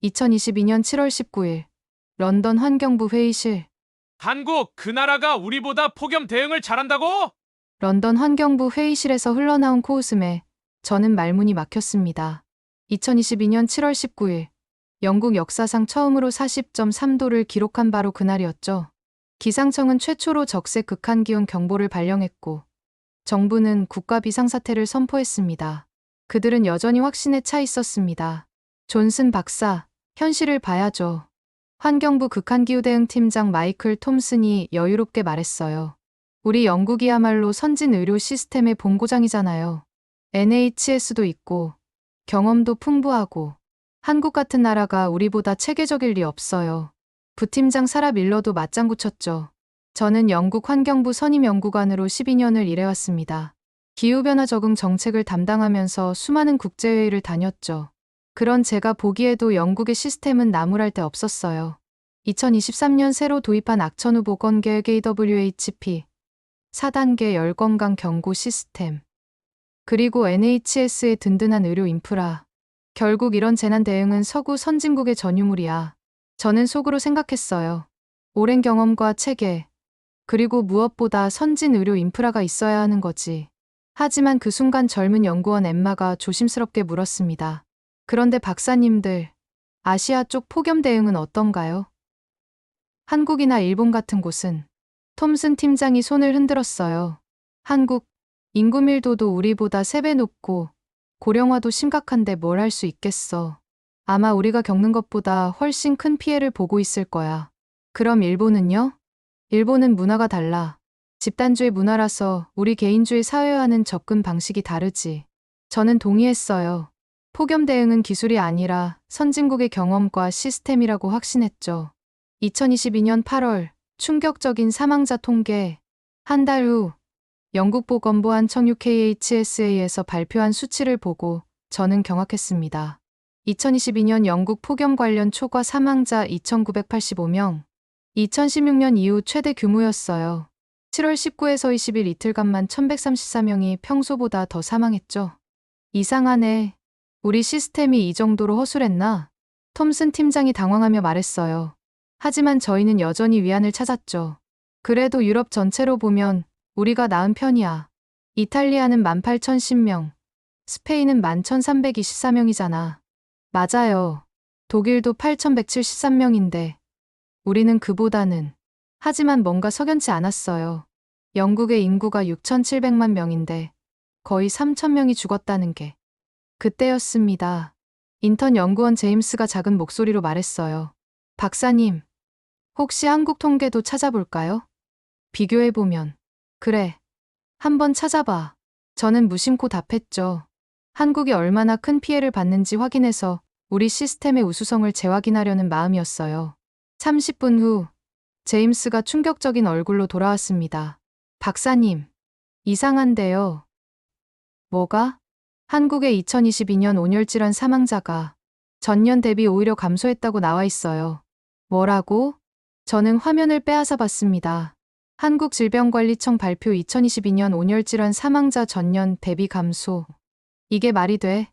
2022년 7월 19일 런던 환경부 회의실. 한국, 그 나라가 우리보다 폭염 대응을 잘한다고? 런던 환경부 회의실에서 흘러나온 코웃음에 저는 말문이 막혔습니다. 2022년 7월 19일 영국 역사상 처음으로 40.3도를 기록한 바로 그날이었죠. 기상청은 최초로 적색 극한기온 경보를 발령했고 정부는 국가 비상사태를 선포했습니다. 그들은 여전히 확신에 차 있었습니다. 존슨 박사, 현실을 봐야죠. 환경부 극한기후대응팀장 마이클 톰슨이 여유롭게 말했어요. 우리 영국이야말로 선진 의료 시스템의 본고장이잖아요. NHS도 있고 경험도 풍부하고 한국 같은 나라가 우리보다 체계적일 리 없어요. 부팀장 사라 밀러도 맞장구 쳤죠. 저는 영국 환경부 선임 연구관으로 12년을 일해왔습니다. 기후변화 적응 정책을 담당하면서 수많은 국제회의를 다녔죠. 그런 제가 보기에도 영국의 시스템은 나무랄 데 없었어요. 2023년 새로 도입한 악천후 보건계획 AWHP 4단계 열건강 경고 시스템, 그리고 NHS의 든든한 의료 인프라. 결국 이런 재난 대응은 서구 선진국의 전유물이야. 저는 속으로 생각했어요. 오랜 경험과 체계, 그리고 무엇보다 선진 의료 인프라가 있어야 하는 거지. 하지만 그 순간 젊은 연구원 엠마가 조심스럽게 물었습니다. 그런데 박사님들, 아시아 쪽 폭염 대응은 어떤가요? 한국이나 일본 같은 곳은? 톰슨 팀장이 손을 흔들었어요. 한국, 인구 밀도도 우리보다 3배 높고 고령화도 심각한데 뭘 할 수 있겠어. 아마 우리가 겪는 것보다 훨씬 큰 피해를 보고 있을 거야. 그럼 일본은요? 일본은 문화가 달라. 집단주의 문화라서 우리 개인주의 사회와는 접근 방식이 다르지. 저는 동의했어요. 폭염 대응은 기술이 아니라 선진국의 경험과 시스템이라고 확신했죠. 2022년 8월 충격적인 사망자 통계. 한 달 후 영국 보건부 한청 UKHSA에서 발표한 수치를 보고 저는 경악했습니다. 2022년 영국 폭염 관련 초과 사망자 2,985명. 2016년 이후 최대 규모였어요. 7월 19에서 20일 이틀간만 1,134명이 평소보다 더 사망했죠. 이상하네. 우리 시스템이 이 정도로 허술했나? 톰슨 팀장이 당황하며 말했어요. 하지만 저희는 여전히 위안을 찾았죠. 그래도 유럽 전체로 보면 우리가 나은 편이야. 이탈리아는 18,010명, 스페인은 11,324명이잖아. 맞아요. 독일도 8,173명인데 우리는 그보다는. 하지만 뭔가 석연치 않았어요. 영국의 인구가 6,700만 명인데 거의 3,000명이 죽었다는 게. 그때였습니다. 인턴 연구원 제임스가 작은 목소리로 말했어요. 박사님, 혹시 한국 통계도 찾아볼까요? 비교해보면. 그래. 한번 찾아봐. 저는 무심코 답했죠. 한국이 얼마나 큰 피해를 받는지 확인해서 우리 시스템의 우수성을 재확인하려는 마음이었어요. 30분 후, 제임스가 충격적인 얼굴로 돌아왔습니다. 박사님, 이상한데요. 뭐가? 한국의 2022년 온열질환 사망자가 전년 대비 오히려 감소했다고 나와 있어요. 뭐라고? 저는 화면을 빼앗아 봤습니다. 한국질병관리청 발표 2022년 온열질환 사망자 전년 대비 감소. 이게 말이 돼?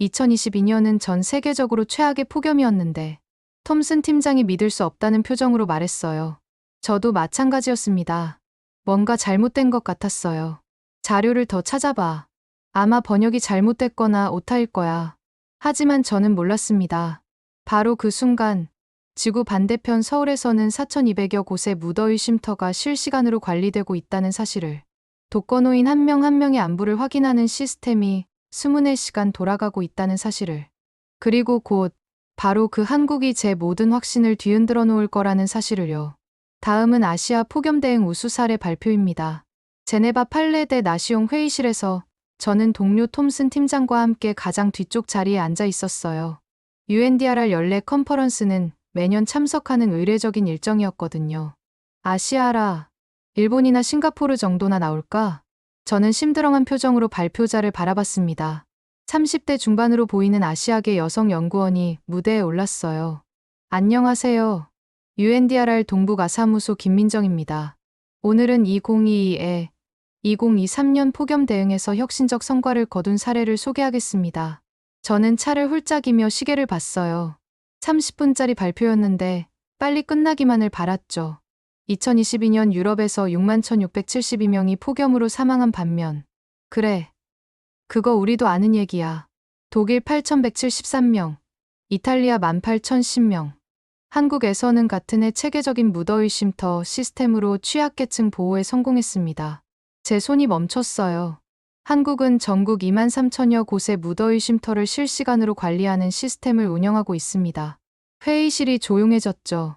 2022년은 전 세계적으로 최악의 폭염이었는데 톰슨 팀장이 믿을 수 없다는 표정으로 말했어요. 저도 마찬가지였습니다. 뭔가 잘못된 것 같았어요. 자료를 더 찾아봐. 아마 번역이 잘못됐거나 오타일 거야. 하지만 저는 몰랐습니다. 바로 그 순간 지구 반대편 서울에서는 4,200여 곳의 무더위 쉼터가 실시간으로 관리되고 있다는 사실을, 독거노인 한 명 한 명의 안부를 확인하는 시스템이 24시간 돌아가고 있다는 사실을, 그리고 곧 바로 그 한국이 제 모든 확신을 뒤흔들어 놓을 거라는 사실을요. 다음은 아시아 폭염 대응 우수 사례 발표입니다. 제네바 팔레데 나시옹 회의실에서 저는 동료 톰슨 팀장과 함께 가장 뒤쪽 자리에 앉아 있었어요. UNDRR 연례 컨퍼런스는 매년 참석하는 의례적인 일정이었거든요. 아시아라, 일본이나 싱가포르 정도나 나올까? 저는 심드렁한 표정으로 발표자를 바라봤습니다. 30대 중반으로 보이는 아시아계 여성 연구원이 무대에 올랐어요. 안녕하세요. UNDRR 동북아사무소 김민정입니다. 오늘은 2022에 2023년 폭염 대응에서 혁신적 성과를 거둔 사례를 소개하겠습니다. 저는 차를 훌짝이며 시계를 봤어요. 30분짜리 발표였는데 빨리 끝나기만을 바랐죠. 2022년 유럽에서 61,672명이 폭염으로 사망한 반면, 그래, 그거 우리도 아는 얘기야. 독일 8,173명, 이탈리아 18,010명. 한국에서는 같은 해 체계적인 무더위 쉼터 시스템으로 취약계층 보호에 성공했습니다. 제 손이 멈췄어요. 한국은 전국 23,000여 곳의 무더위 쉼터를 실시간으로 관리하는 시스템을 운영하고 있습니다. 회의실이 조용해졌죠.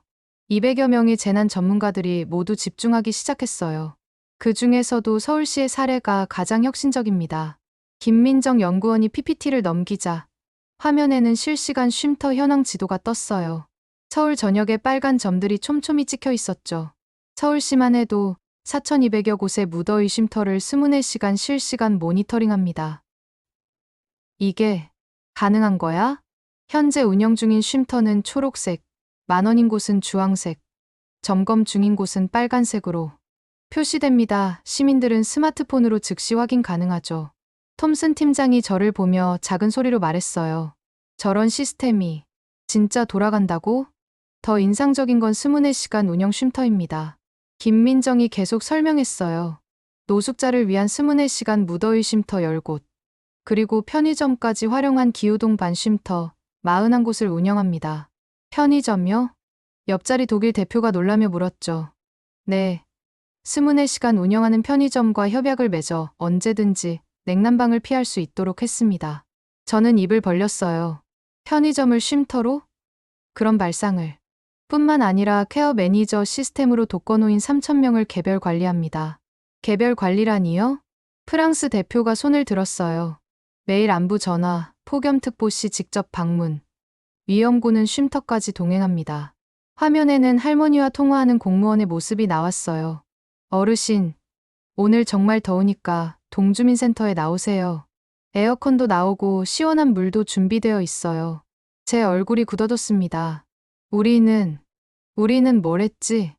200여 명의 재난 전문가들이 모두 집중하기 시작했어요. 그 중에서도 서울시의 사례가 가장 혁신적입니다. 김민정 연구원이 PPT를 넘기자 화면에는 실시간 쉼터 현황 지도가 떴어요. 서울 전역에 빨간 점들이 촘촘히 찍혀 있었죠. 서울시만 해도 4,200여 곳의 무더위 쉼터를 24시간 실시간 모니터링합니다. 이게 가능한 거야? 현재 운영 중인 쉼터는 초록색, 만원인 곳은 주황색, 점검 중인 곳은 빨간색으로 표시됩니다. 시민들은 스마트폰으로 즉시 확인 가능하죠. 톰슨 팀장이 저를 보며 작은 소리로 말했어요. 저런 시스템이 진짜 돌아간다고? 더 인상적인 건 24시간 운영 쉼터입니다. 김민정이 계속 설명했어요. 노숙자를 위한 24시간 무더위 쉼터 10곳, 그리고 편의점까지 활용한 기후동 반 쉼터 41곳을 운영합니다. 편의점요? 옆자리 독일 대표가 놀라며 물었죠. 네. 24시간 운영하는 편의점과 협약을 맺어 언제든지 냉난방을 피할 수 있도록 했습니다. 저는 입을 벌렸어요. 편의점을 쉼터로? 그런 발상을. 뿐만 아니라 케어 매니저 시스템으로 독거노인 3,000명을 개별 관리합니다. 개별 관리라니요? 프랑스 대표가 손을 들었어요. 매일 안부 전화, 폭염특보 시 직접 방문, 위험고는 쉼터까지 동행합니다. 화면에는 할머니와 통화하는 공무원의 모습이 나왔어요. 어르신, 오늘 정말 더우니까 동주민센터에 나오세요. 에어컨도 나오고 시원한 물도 준비되어 있어요. 제 얼굴이 굳어졌습니다. 우리는 뭘 했지?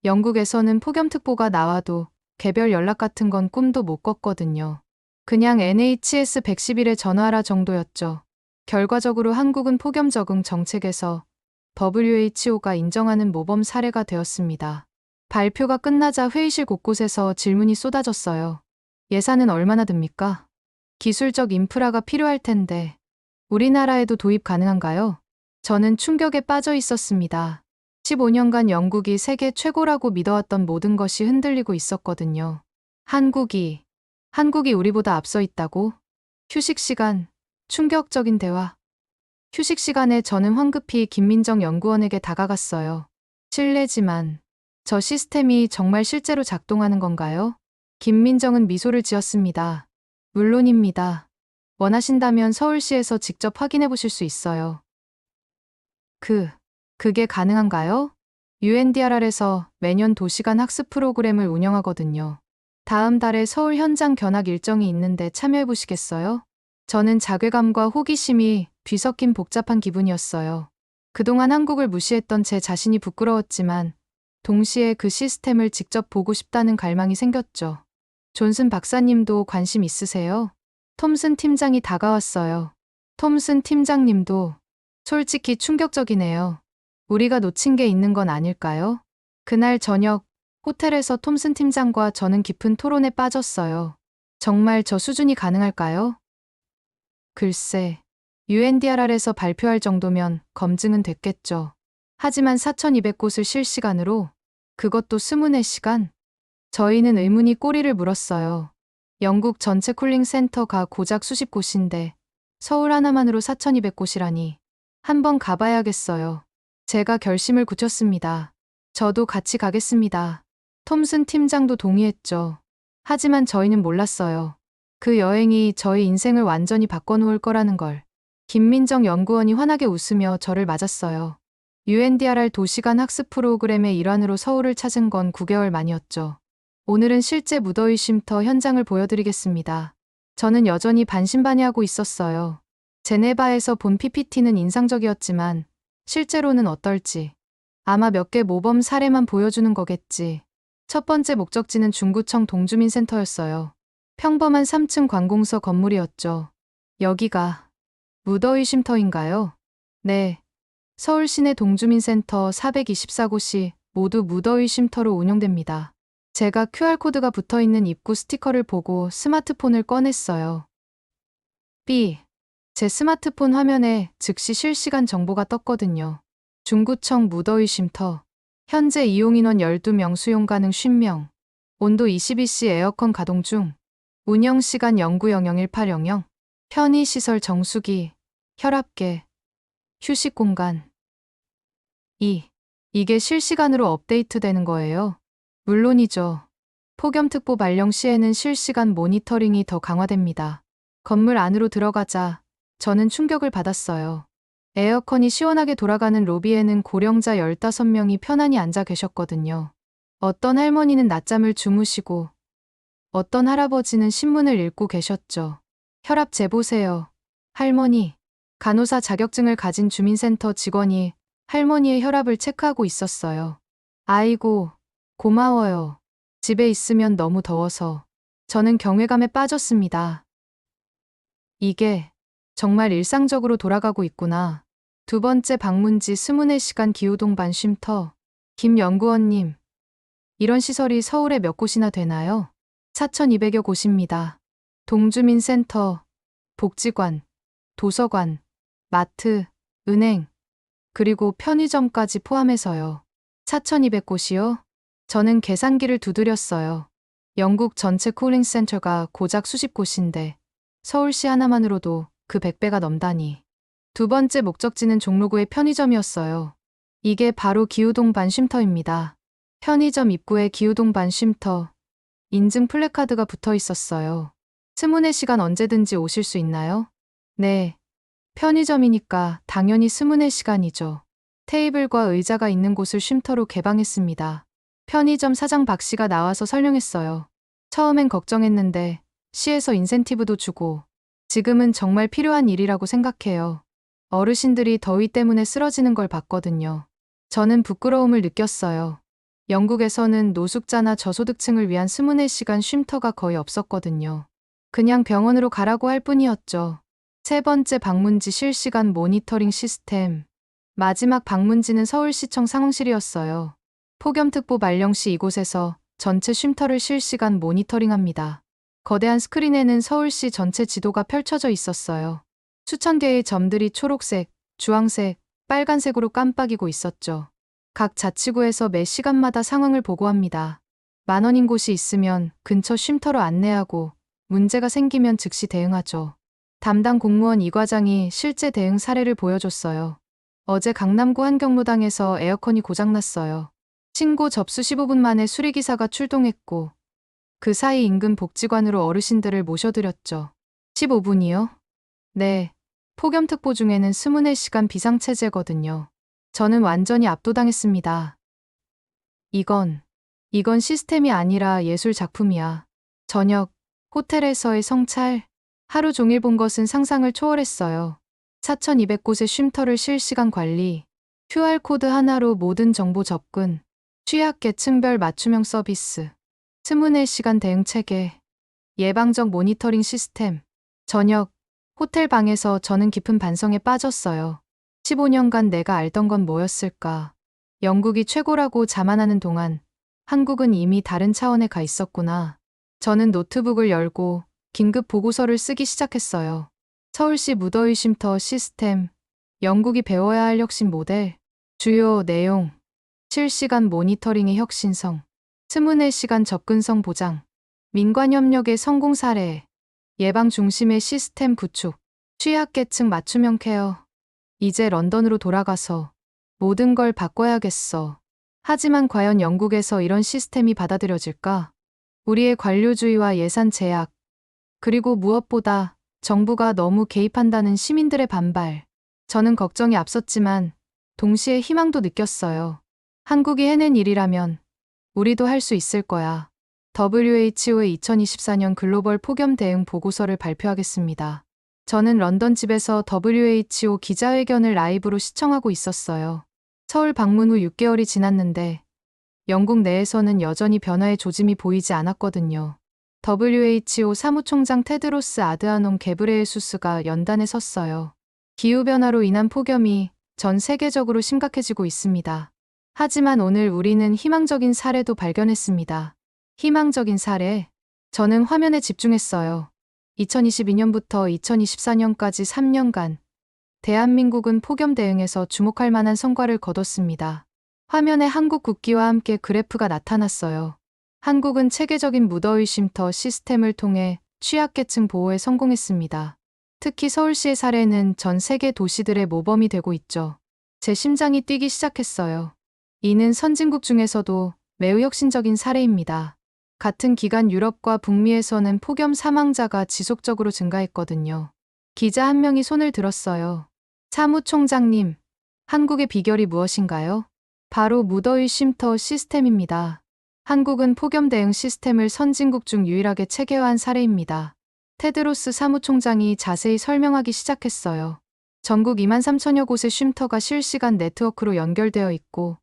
영국에서는 폭염특보가 나와도 개별 연락 같은 건 꿈도 못 꿨거든요. 그냥 NHS 111에 전화하라 정도였죠. 결과적으로 한국은 폭염 적응 정책에서 WHO가 인정하는 모범 사례가 되었습니다. 발표가 끝나자 회의실 곳곳에서 질문이 쏟아졌어요. 예산은 얼마나 듭니까? 기술적 인프라가 필요할 텐데 우리나라에도 도입 가능한가요? 저는 충격에 빠져 있었습니다. 15년간 영국이 세계 최고라고 믿어왔던 모든 것이 흔들리고 있었거든요. 한국이 우리보다 앞서 있다고? 휴식 시간, 충격적인 대화. 휴식 시간에 저는 황급히 김민정 연구원에게 다가갔어요. 실례지만 저 시스템이 정말 실제로 작동하는 건가요? 김민정은 미소를 지었습니다. 물론입니다. 원하신다면 서울시에서 직접 확인해 보실 수 있어요. 그게 가능한가요? UNDRR에서 매년 도시간 학습 프로그램을 운영하거든요. 다음 달에 서울 현장 견학 일정이 있는데 참여해 보시겠어요? 저는 자괴감과 호기심이 뒤섞인 복잡한 기분이었어요. 그동안 한국을 무시했던 제 자신이 부끄러웠지만 동시에 그 시스템을 직접 보고 싶다는 갈망이 생겼죠. 존슨 박사님도 관심 있으세요? 톰슨 팀장이 다가왔어요. 톰슨 팀장님도 솔직히 충격적이네요. 우리가 놓친 게 있는 건 아닐까요? 그날 저녁 호텔에서 톰슨 팀장과 저는 깊은 토론에 빠졌어요. 정말 저 수준이 가능할까요? 글쎄, UNDRR에서 발표할 정도면 검증은 됐겠죠. 하지만 4,200곳을 실시간으로, 그것도 24시간? 저희는 의문이 꼬리를 물었어요. 영국 전체 쿨링 센터가 고작 수십 곳인데 서울 하나만으로 4,200곳이라니. 한번 가봐야겠어요. 제가 결심을 굳혔습니다. 저도 같이 가겠습니다. 톰슨 팀장도 동의했죠. 하지만 저희는 몰랐어요. 그 여행이 저희 인생을 완전히 바꿔놓을 거라는 걸. 김민정 연구원이 환하게 웃으며 저를 맞았어요. UNDRR 도시간 학습 프로그램의 일환으로 서울을 찾은 건 9개월 만이었죠. 오늘은 실제 무더위 쉼터 현장을 보여드리겠습니다. 저는 여전히 반신반의하고 있었어요. 제네바에서 본 PPT는 인상적이었지만 실제로는 어떨지. 아마 몇 개 모범 사례만 보여주는 거겠지. 첫 번째 목적지는 중구청 동주민센터였어요. 평범한 3층 관공서 건물이었죠. 여기가 무더위 쉼터인가요? 네. 서울 시내 동주민센터 424곳이 모두 무더위 쉼터로 운영됩니다. 제가 QR코드가 붙어있는 입구 스티커를 보고 스마트폰을 꺼냈어요. B. 제 스마트폰 화면에 즉시 실시간 정보가 떴거든요. 중구청 무더위 쉼터. 현재 이용인원 12명, 수용 가능 50명. 온도 22씨, 에어컨 가동 중. 운영시간 09001800. 편의시설 정수기, 혈압계, 휴식공간. 2. 이게 실시간으로 업데이트되는 거예요? 물론이죠. 폭염특보 발령 시에는 실시간 모니터링이 더 강화됩니다. 건물 안으로 들어가자 저는 충격을 받았어요. 에어컨이 시원하게 돌아가는 로비에는 고령자 15명이 편안히 앉아 계셨거든요. 어떤 할머니는 낮잠을 주무시고 어떤 할아버지는 신문을 읽고 계셨죠. 혈압 재보세요. 할머니. 간호사 자격증을 가진 주민센터 직원이 할머니의 혈압을 체크하고 있었어요. 아이고, 고마워요. 집에 있으면 너무 더워서. 저는 경외감에 빠졌습니다. 이게 정말 일상적으로 돌아가고 있구나. 두 번째 방문지 24시간 기후동반 쉼터. 김 연구원님, 이런 시설이 서울에 몇 곳이나 되나요? 4,200여 곳입니다. 동주민센터, 복지관, 도서관, 마트, 은행, 그리고 편의점까지 포함해서요. 4,200곳이요? 저는 계산기를 두드렸어요. 영국 전체 쿨링센터가 고작 수십 곳인데 서울시 하나만으로도 그 100배가 넘다니. 두 번째 목적지는 종로구의 편의점이었어요. 이게 바로 기후동반 쉼터입니다. 편의점 입구에 기후동반 쉼터 인증 플래카드가 붙어 있었어요. 24시간 언제든지 오실 수 있나요? 네. 편의점이니까 당연히 24시간이죠. 테이블과 의자가 있는 곳을 쉼터로 개방했습니다. 편의점 사장 박 씨가 나와서 설명했어요. 처음엔 걱정했는데 시에서 인센티브도 주고 지금은 정말 필요한 일이라고 생각해요. 어르신들이 더위 때문에 쓰러지는 걸 봤거든요. 저는 부끄러움을 느꼈어요. 영국에서는 노숙자나 저소득층을 위한 24시간 쉼터가 거의 없었거든요. 그냥 병원으로 가라고 할 뿐이었죠. 세 번째 방문지 실시간 모니터링 시스템. 마지막 방문지는 서울시청 상황실이었어요. 폭염특보 발령 시 이곳에서 전체 쉼터를 실시간 모니터링합니다. 거대한 스크린에는 서울시 전체 지도가 펼쳐져 있었어요. 수천 개의 점들이 초록색, 주황색, 빨간색으로 깜빡이고 있었죠. 각 자치구에서 매 시간마다 상황을 보고합니다. 만원인 곳이 있으면 근처 쉼터로 안내하고 문제가 생기면 즉시 대응하죠. 담당 공무원 이 과장이 실제 대응 사례를 보여줬어요. 어제 강남구 한경로당에서 에어컨이 고장났어요. 신고 접수 15분 만에 수리기사가 출동했고 그 사이 인근 복지관으로 어르신들을 모셔드렸죠. 15분이요? 네. 폭염특보 중에는 24시간 비상체제거든요. 저는 완전히 압도당했습니다. 이건 시스템이 아니라 예술 작품이야. 저녁, 호텔에서의 성찰, 하루 종일 본 것은 상상을 초월했어요. 4,200곳의 쉼터를 실시간 관리, QR코드 하나로 모든 정보 접근, 취약계층별 맞춤형 서비스, 24시간 대응 체계, 예방적 모니터링 시스템. 저녁, 호텔 방에서 저는 깊은 반성에 빠졌어요. 15년간 내가 알던 건 뭐였을까? 영국이 최고라고 자만하는 동안 한국은 이미 다른 차원에 가 있었구나. 저는 노트북을 열고 긴급 보고서를 쓰기 시작했어요. 서울시 무더위 쉼터 시스템, 영국이 배워야 할 혁신 모델, 주요 내용, 실시간 모니터링의 혁신성, 24시간 접근성 보장, 민관협력의 성공 사례, 예방 중심의 시스템 구축, 취약계층 맞춤형 케어. 이제 런던으로 돌아가서 모든 걸 바꿔야겠어. 하지만 과연 영국에서 이런 시스템이 받아들여질까? 우리의 관료주의와 예산 제약, 그리고 무엇보다 정부가 너무 개입한다는 시민들의 반발. 저는 걱정이 앞섰지만 동시에 희망도 느꼈어요. 한국이 해낸 일이라면 우리도 할 수 있을 거야. WHO의 2024년 글로벌 폭염 대응 보고서를 발표하겠습니다. 저는 런던 집에서 WHO 기자회견을 라이브로 시청하고 있었어요. 서울 방문 후 6개월이 지났는데 영국 내에서는 여전히 변화의 조짐이 보이지 않았거든요. WHO 사무총장 테드로스 아드하놈 게브레예수스가 연단에 섰어요. 기후변화로 인한 폭염이 전 세계적으로 심각해지고 있습니다. 하지만 오늘 우리는 희망적인 사례도 발견했습니다. 희망적인 사례? 저는 화면에 집중했어요. 2022년부터 2024년까지 3년간 대한민국은 폭염 대응에서 주목할 만한 성과를 거뒀습니다. 화면에 한국 국기와 함께 그래프가 나타났어요. 한국은 체계적인 무더위 쉼터 시스템을 통해 취약계층 보호에 성공했습니다. 특히 서울시의 사례는 전 세계 도시들의 모범이 되고 있죠. 제 심장이 뛰기 시작했어요. 이는 선진국 중에서도 매우 혁신적인 사례입니다. 같은 기간 유럽과 북미에서는 폭염 사망자가 지속적으로 증가했거든요. 기자 한 명이 손을 들었어요. 사무총장님, 한국의 비결이 무엇인가요? 바로 무더위 쉼터 시스템입니다. 한국은 폭염 대응 시스템을 선진국 중 유일하게 체계화한 사례입니다. 테드로스 사무총장이 자세히 설명하기 시작했어요. 전국 23,000여 곳의 쉼터가 실시간 네트워크로 연결되어 있고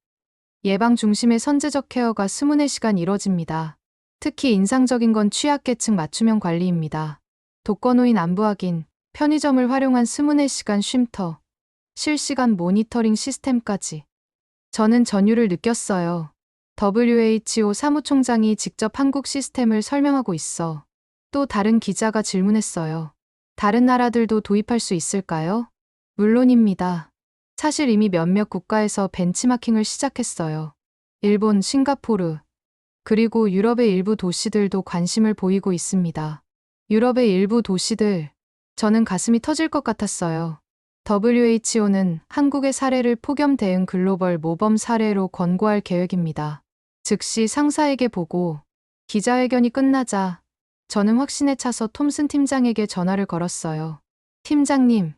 예방 중심의 선제적 케어가 24시간 이뤄집니다. 특히 인상적인 건 취약계층 맞춤형 관리입니다. 독거노인 안부 확인, 편의점을 활용한 24시간 쉼터, 실시간 모니터링 시스템까지. 저는 전율을 느꼈어요. WHO 사무총장이 직접 한국 시스템을 설명하고 있어. 또 다른 기자가 질문했어요. 다른 나라들도 도입할 수 있을까요? 물론입니다. 사실 이미 몇몇 국가에서 벤치마킹을 시작했어요. 일본, 싱가포르, 그리고 유럽의 일부 도시들도 관심을 보이고 있습니다. 유럽의 일부 도시들, 저는 가슴이 터질 것 같았어요. WHO는 한국의 사례를 폭염 대응 글로벌 모범 사례로 권고할 계획입니다. 즉시 상사에게 보고 기자회견이 끝나자 저는 확신에 차서 톰슨 팀장에게 전화를 걸었어요. 팀장님,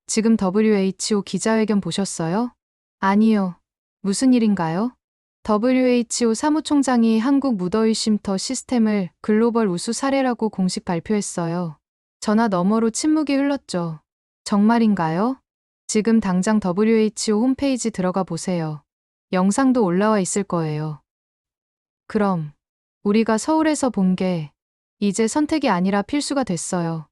지금 WHO 기자회견 보셨어요? 아니요. 무슨 일인가요? WHO 사무총장이 한국 무더위 쉼터 시스템을 글로벌 우수 사례라고 공식 발표했어요. 전화 너머로 침묵이 흘렀죠. 정말인가요? 지금 당장 WHO 홈페이지 들어가 보세요. 영상도 올라와 있을 거예요. 그럼 우리가 서울에서 본 게 이제 선택이 아니라 필수가 됐어요.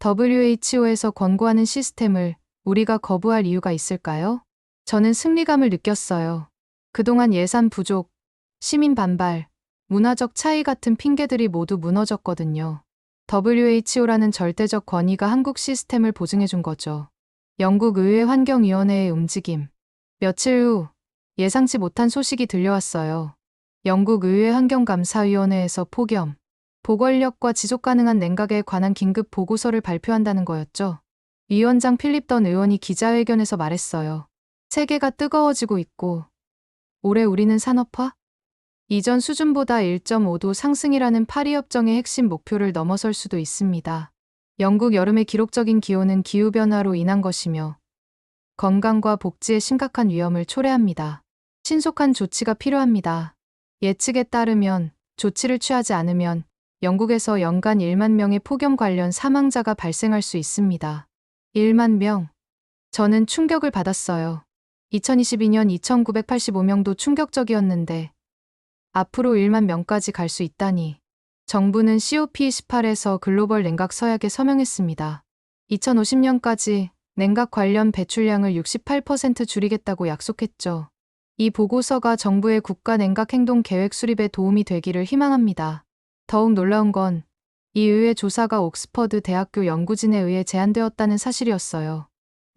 WHO에서 권고하는 시스템을 우리가 거부할 이유가 있을까요? 저는 승리감을 느꼈어요. 그동안 예산 부족, 시민 반발, 문화적 차이 같은 핑계들이 모두 무너졌거든요. WHO라는 절대적 권위가 한국 시스템을 보증해준 거죠. 영국 의회 환경위원회의 움직임. 며칠 후 예상치 못한 소식이 들려왔어요. 영국 의회 환경감사위원회에서 폭염, 보건력과 지속가능한 냉각에 관한 긴급 보고서를 발표한다는 거였죠. 위원장 필립 던 의원이 기자회견에서 말했어요. 세계가 뜨거워지고 있고 올해 우리는 산업화? 이전 수준보다 1.5도 상승이라는 파리협정의 핵심 목표를 넘어설 수도 있습니다. 영국 여름의 기록적인 기온은 기후변화로 인한 것이며 건강과 복지에 심각한 위험을 초래합니다. 신속한 조치가 필요합니다. 예측에 따르면 조치를 취하지 않으면 영국에서 연간 1만 명의 폭염 관련 사망자가 발생할 수 있습니다. 1만 명. 저는 충격을 받았어요. 2022년 2,985명도 충격적이었는데 앞으로 1만 명까지 갈 수 있다니. 정부는 COP18에서 글로벌 냉각 서약에 서명했습니다. 2050년까지 냉각 관련 배출량을 68% 줄이겠다고 약속했죠. 이 보고서가 정부의 국가 냉각 행동 계획 수립에 도움이 되기를 희망합니다. 더욱 놀라운 건 이 의회 조사가 옥스퍼드 대학교 연구진에 의해 제안되었다는 사실이었어요.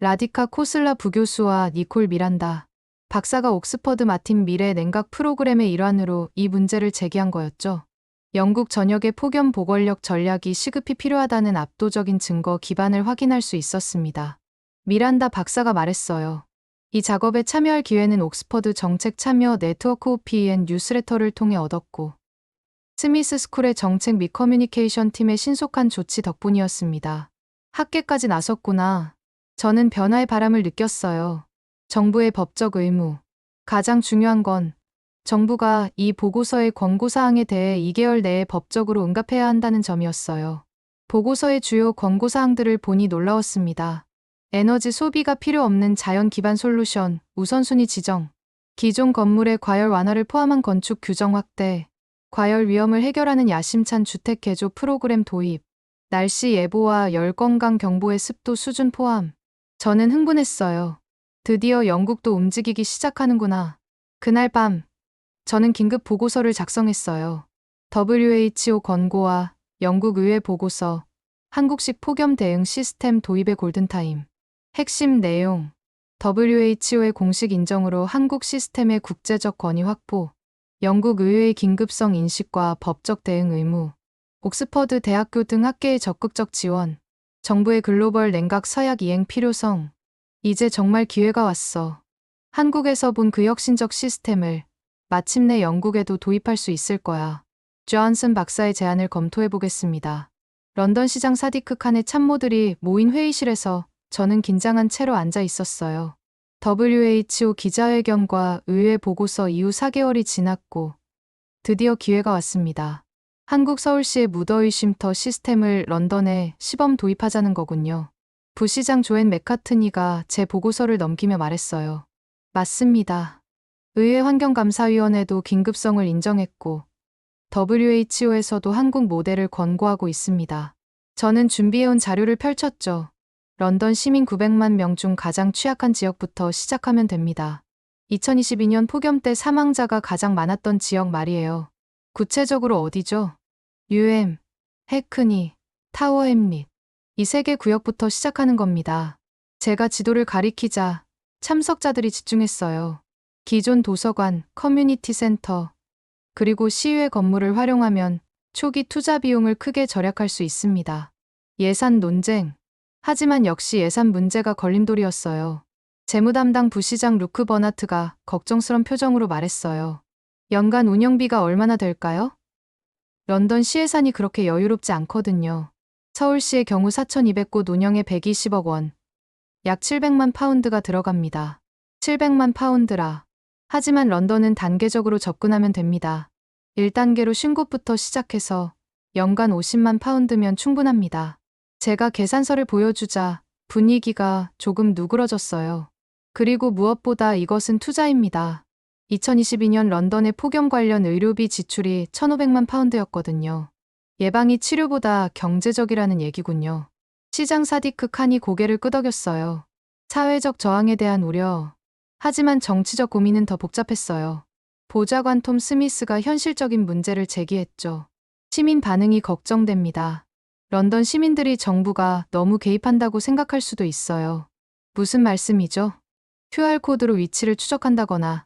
라디카 코슬라 부교수와 니콜 미란다 박사가 옥스퍼드 마틴 미래 냉각 프로그램의 일환으로 이 문제를 제기한 거였죠. 영국 전역의 폭염 보건력 전략이 시급히 필요하다는 압도적인 증거 기반을 확인할 수 있었습니다. 미란다 박사가 말했어요. 이 작업에 참여할 기회는 옥스퍼드 정책 참여 네트워크 OPN 뉴스레터를 통해 얻었고 스미스 스쿨의 정책 및 커뮤니케이션 팀의 신속한 조치 덕분이었습니다. 학계까지 나섰구나. 저는 변화의 바람을 느꼈어요. 정부의 법적 의무. 가장 중요한 건 정부가 이 보고서의 권고사항에 대해 2개월 내에 법적으로 응답해야 한다는 점이었어요. 보고서의 주요 권고사항들을 보니 놀라웠습니다. 에너지 소비가 필요 없는 자연 기반 솔루션, 우선순위 지정, 기존 건물의 과열 완화를 포함한 건축 규정 확대, 과열 위험을 해결하는 야심찬 주택 개조 프로그램 도입, 날씨 예보와 열 건강 경보의 습도 수준 포함. 저는 흥분했어요. 드디어 영국도 움직이기 시작하는구나. 그날 밤, 저는 긴급 보고서를 작성했어요. WHO 권고와 영국 의회 보고서, 한국식 폭염 대응 시스템 도입의 골든타임. 핵심 내용, WHO의 공식 인정으로 한국 시스템의 국제적 권위 확보, 영국 의회의 긴급성 인식과 법적 대응 의무, 옥스퍼드 대학교 등 학계의 적극적 지원, 정부의 글로벌 냉각 서약 이행 필요성. 이제 정말 기회가 왔어. 한국에서 본 그 혁신적 시스템을 마침내 영국에도 도입할 수 있을 거야. 존슨 박사의 제안을 검토해 보겠습니다. 런던 시장 사디크 칸의 참모들이 모인 회의실에서 저는 긴장한 채로 앉아 있었어요. WHO 기자회견과 의회 보고서 이후 4개월이 지났고 드디어 기회가 왔습니다. 한국 서울시의 무더위 쉼터 시스템을 런던에 시범 도입하자는 거군요. 부시장 조앤 맥카트니가 제 보고서를 넘기며 말했어요. 맞습니다. 의회 환경감사위원회도 긴급성을 인정했고 WHO에서도 한국 모델을 권고하고 있습니다. 저는 준비해온 자료를 펼쳤죠. 런던 시민 900만 명 중 가장 취약한 지역부터 시작하면 됩니다. 2022년 폭염 때 사망자가 가장 많았던 지역 말이에요. 구체적으로 어디죠? UM, 해크니, 타워 햄릿. 이 3개 구역부터 시작하는 겁니다. 제가 지도를 가리키자 참석자들이 집중했어요. 기존 도서관, 커뮤니티 센터, 그리고 시의회 건물을 활용하면 초기 투자 비용을 크게 절약할 수 있습니다. 예산 논쟁. 하지만 역시 예산 문제가 걸림돌이었어요. 재무담당 부시장 루크 버나트가 걱정스런 표정으로 말했어요. 연간 운영비가 얼마나 될까요? 런던 시 예산이 그렇게 여유롭지 않거든요. 서울시의 경우 4,200곳 운영에 120억 원, 약 700만 파운드가 들어갑니다. 700만 파운드라. 하지만 런던은 단계적으로 접근하면 됩니다. 1단계로 50곳부터 시작해서 연간 50만 파운드면 충분합니다. 제가 계산서를 보여주자 분위기가 조금 누그러졌어요. 그리고 무엇보다 이것은 투자입니다. 2022년 런던의 폭염 관련 의료비 지출이 1,500만 파운드였거든요. 예방이 치료보다 경제적이라는 얘기군요. 시장 사디크 칸이 고개를 끄덕였어요. 사회적 저항에 대한 우려. 하지만 정치적 고민은 더 복잡했어요. 보좌관 톰 스미스가 현실적인 문제를 제기했죠. 시민 반응이 걱정됩니다. 런던 시민들이 정부가 너무 개입한다고 생각할 수도 있어요. 무슨 말씀이죠? QR코드로 위치를 추적한다거나